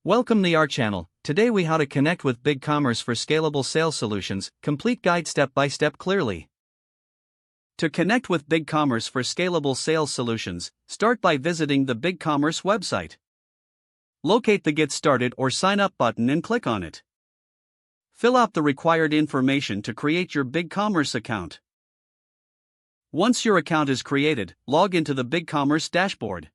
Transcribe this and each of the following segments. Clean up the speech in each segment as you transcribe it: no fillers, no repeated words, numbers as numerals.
Welcome to our channel. Today we how to connect with BigCommerce for Scalable Sales Solutions, complete guide step by step clearly. To connect with BigCommerce for Scalable Sales Solutions, start by visiting the BigCommerce website. Locate the Get Started or Sign Up button and click on it. Fill out the required information to create your BigCommerce account. Once your account is created, log into the BigCommerce dashboard.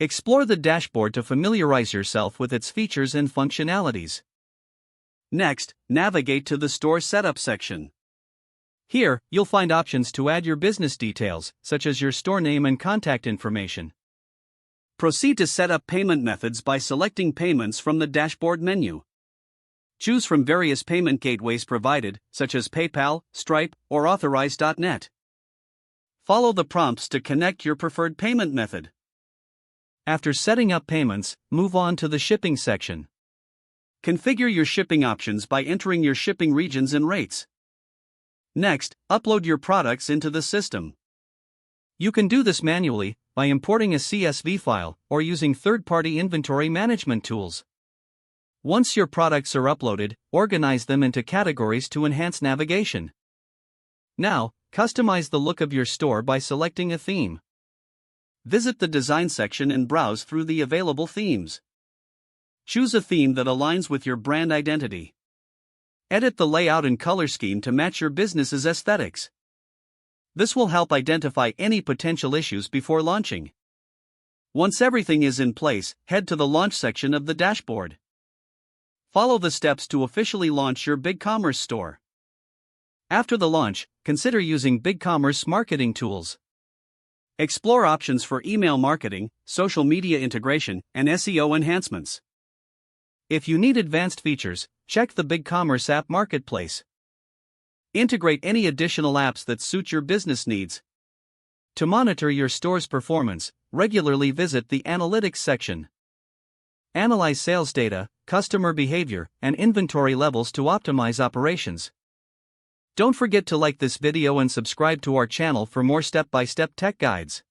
Explore the dashboard to familiarize yourself with its features and functionalities. Next, navigate to the Store Setup section. Here, you'll find options to add your business details, such as your store name and contact information. Proceed to set up payment methods by selecting Payments from the dashboard menu. Choose from various payment gateways provided, such as PayPal, Stripe, or Authorize.net. Follow the prompts to connect your preferred payment method. After setting up payments, move on to the shipping section. Configure your shipping options by entering your shipping regions and rates. Next, upload your products into the system. You can do this manually by importing a CSV file or using third-party inventory management tools. Once your products are uploaded, organize them into categories to enhance navigation. Now, customize the look of your store by selecting a theme. Visit the Design section and browse through the available themes. Choose a theme that aligns with your brand identity. Edit the layout and color scheme to match your business's aesthetics. This will help identify any potential issues before launching. Once everything is in place, head to the Launch section of the dashboard. Follow the steps to officially launch your BigCommerce store. After the launch, consider using BigCommerce marketing tools. Explore options for email marketing, social media integration, and SEO enhancements. If you need advanced features, check the BigCommerce app marketplace. Integrate any additional apps that suit your business needs. To monitor your store's performance, regularly visit the Analytics section. Analyze sales data, customer behavior, and inventory levels to optimize operations. Don't forget to like this video and subscribe to our channel for more step-by-step tech guides.